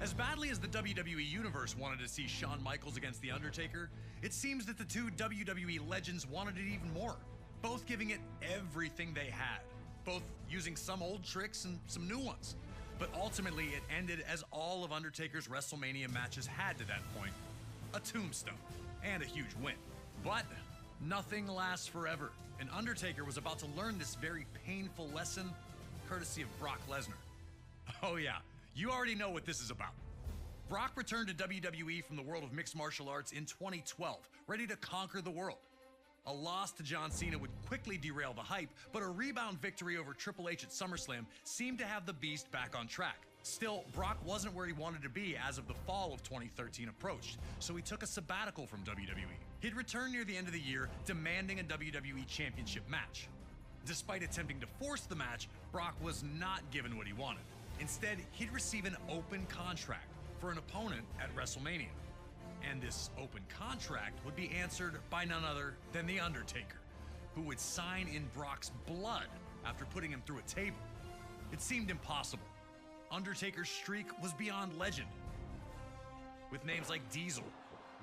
As badly as the WWE Universe wanted to see Shawn Michaels against The Undertaker, it seems that the two WWE legends wanted it even more, both giving it everything they had, both using some old tricks and some new ones. But ultimately, it ended as all of Undertaker's WrestleMania matches had to that point, a tombstone and a huge win. But nothing lasts forever, and Undertaker was about to learn this very painful lesson courtesy of Brock Lesnar. Oh yeah, you already know what this is about. Brock returned to WWE from the world of mixed martial arts in 2012, ready to conquer the world. A loss to John Cena would quickly derail the hype, but a rebound victory over Triple H at SummerSlam seemed to have the beast back on track. Still, Brock wasn't where he wanted to be as of the fall of 2013 approached, so he took a sabbatical from WWE. He'd return near the end of the year, demanding a WWE Championship match. Despite attempting to force the match, Brock was not given what he wanted. Instead, he'd receive an open contract for an opponent at WrestleMania. And this open contract would be answered by none other than The Undertaker, who would sign in Brock's blood after putting him through a table. It seemed impossible. Undertaker's streak was beyond legend, with names like Diesel,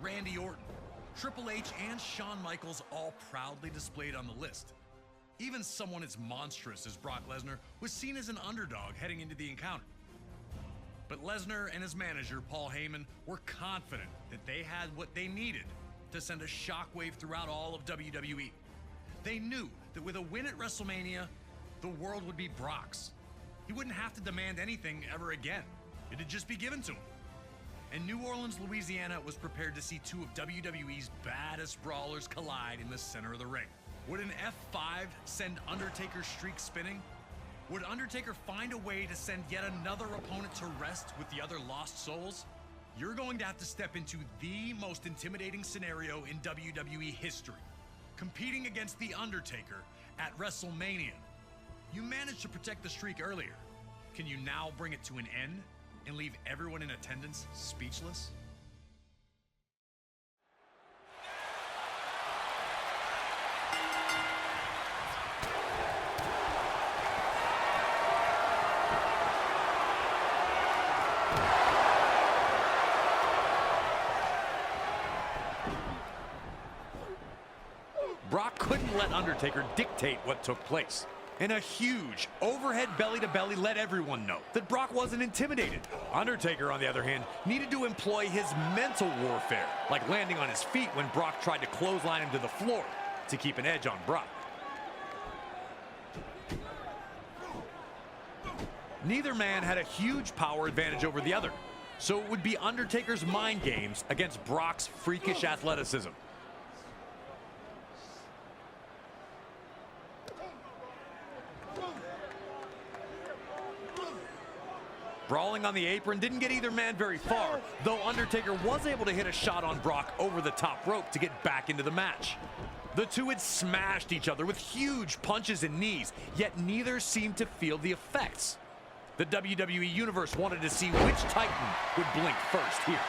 Randy Orton, Triple H, and Shawn Michaels all proudly displayed on the list. Even someone as monstrous as Brock Lesnar was seen as an underdog heading into the encounter. But Lesnar and his manager, Paul Heyman, were confident that they had what they needed to send a shockwave throughout all of WWE. They knew that with a win at WrestleMania, the world would be Brock's. He wouldn't have to demand anything ever again. It'd just be given to him. And New Orleans, Louisiana was prepared to see two of WWE's baddest brawlers collide in the center of the ring. Would an F5 send Undertaker's streak spinning? Would Undertaker find a way to send yet another opponent to rest with the other lost souls? You're going to have to step into the most intimidating scenario in WWE history, competing against The Undertaker at WrestleMania. You managed to protect the streak earlier. Can you now bring it to an end and leave everyone in attendance speechless? Brock couldn't let Undertaker dictate what took place. And a huge overhead belly-to-belly let everyone know that Brock wasn't intimidated. Undertaker, on the other hand, needed to employ his mental warfare, like landing on his feet when Brock tried to clothesline him to the floor to keep an edge on Brock. Neither man had a huge power advantage over the other, so it would be Undertaker's mind games against Brock's freakish athleticism. Brawling on the apron didn't get either man very far, though Undertaker was able to hit a shot on Brock over the top rope to get back into the match. The two had smashed each other with huge punches and knees, yet neither seemed to feel the effects. The WWE Universe wanted to see which Titan would blink first here.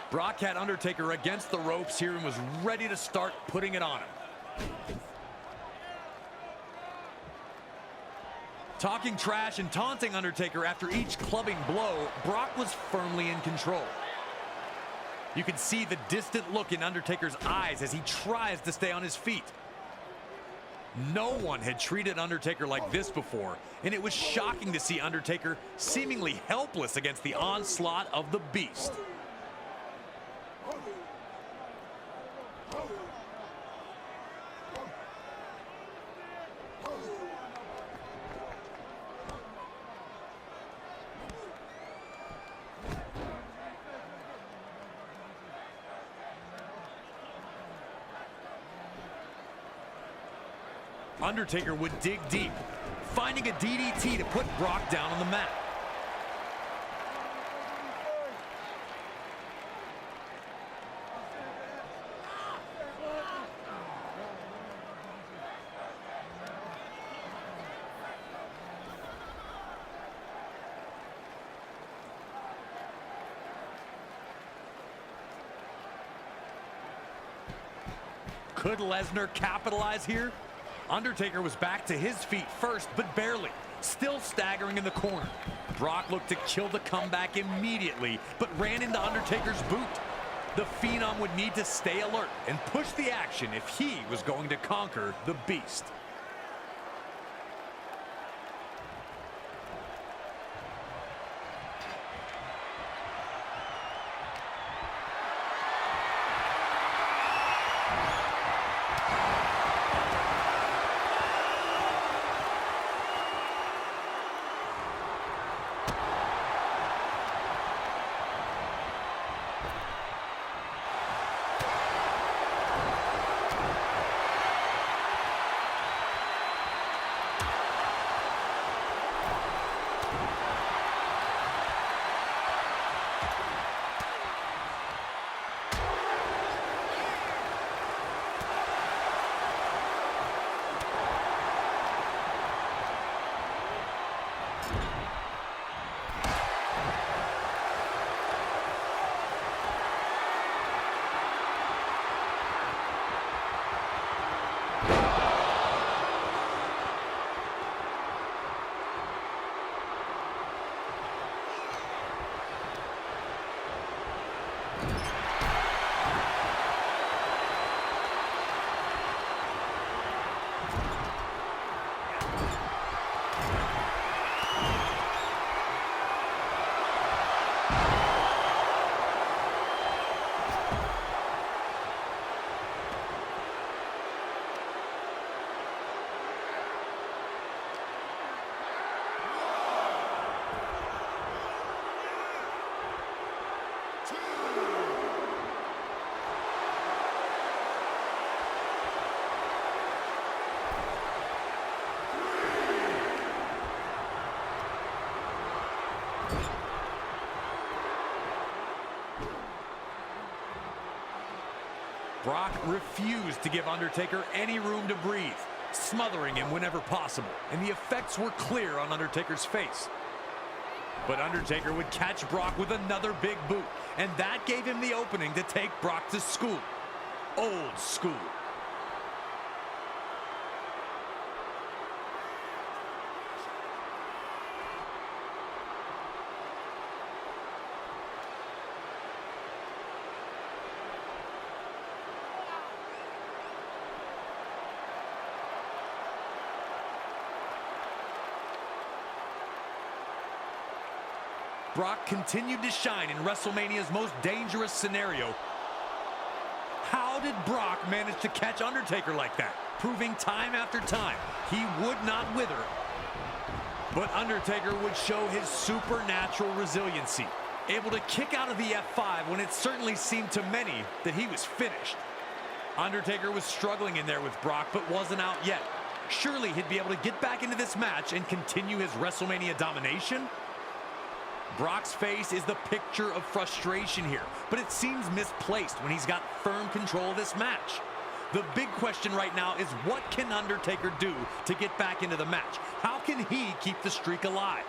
Brock had Undertaker against the ropes here and was ready to start putting it on him. Talking trash and taunting Undertaker after each clubbing blow, Brock was firmly in control. You can see the distant look in Undertaker's eyes as he tries to stay on his feet. No one had treated Undertaker like this before, and it was shocking to see Undertaker seemingly helpless against the onslaught of the Beast. Undertaker would dig deep, finding a DDT to put Brock down on the mat. Could Lesnar capitalize here? Undertaker was back to his feet first, but barely, still staggering in the corner. Brock looked to kill the comeback immediately, but ran into Undertaker's boot. The Phenom would need to stay alert and push the action if he was going to conquer the Beast. Brock refused to give Undertaker any room to breathe, smothering him whenever possible, and the effects were clear on Undertaker's face. But Undertaker would catch Brock with another big boot, and that gave him the opening to take Brock to school. Old school. Brock continued to shine in WrestleMania's most dangerous scenario. How did Brock manage to catch Undertaker like that? Proving time after time he would not wither. But Undertaker would show his supernatural resiliency, able to kick out of the F5 when it certainly seemed to many that he was finished. Undertaker was struggling in there with Brock, but wasn't out yet. Surely he'd be able to get back into this match and continue his WrestleMania domination? Brock's face is the picture of frustration here, but it seems misplaced when he's got firm control of this match. The big question right now is, what can Undertaker do to get back into the match? How can he keep the streak alive?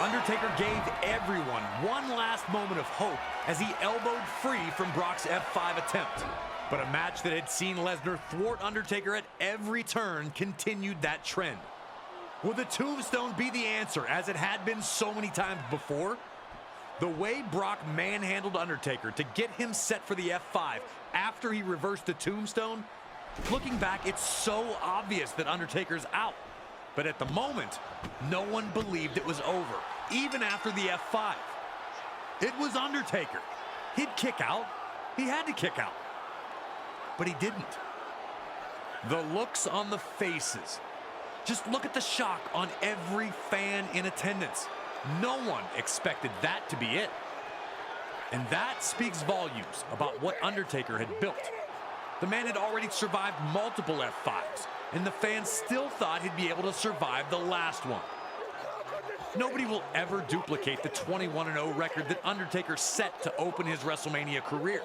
Undertaker gave everyone one last moment of hope as he elbowed free from Brock's F5 attempt. But a match that had seen Lesnar thwart Undertaker at every turn continued that trend. Will the tombstone be the answer, as it had been so many times before? The way Brock manhandled Undertaker to get him set for the F5 after he reversed the tombstone, looking back, it's so obvious that Undertaker's out. But at the moment, no one believed it was over, even after the F5. It was Undertaker. He'd kick out. He had to kick out. But he didn't. The looks on the faces. Just look at the shock on every fan in attendance. No one expected that to be it. And that speaks volumes about what Undertaker had built. The man had already survived multiple F5s, and the fans still thought he'd be able to survive the last one. Nobody will ever duplicate the 21-0 record that Undertaker set to open his WrestleMania career.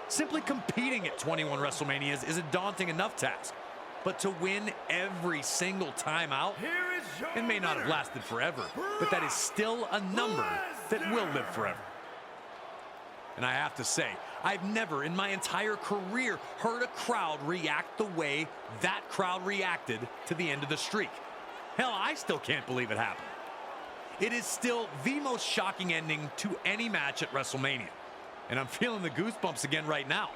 Simply competing at 21 WrestleManias is a daunting enough task, but to win every single time out, it may not have lasted forever, but that is still a number that will live forever. And I have to say, I've never in my entire career heard a crowd react the way that crowd reacted to the end of the streak. Hell, I still can't believe it happened. It is still the most shocking ending to any match at WrestleMania. And I'm feeling the goosebumps again right now.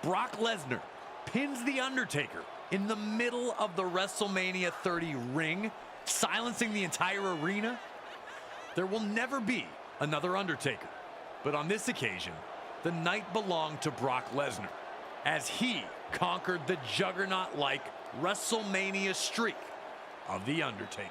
Brock Lesnar pins The Undertaker in the middle of the WrestleMania 30 ring, silencing the entire arena. There will never be another Undertaker. But on this occasion, the night belonged to Brock Lesnar, as he conquered the juggernaut-like WrestleMania streak of The Undertaker.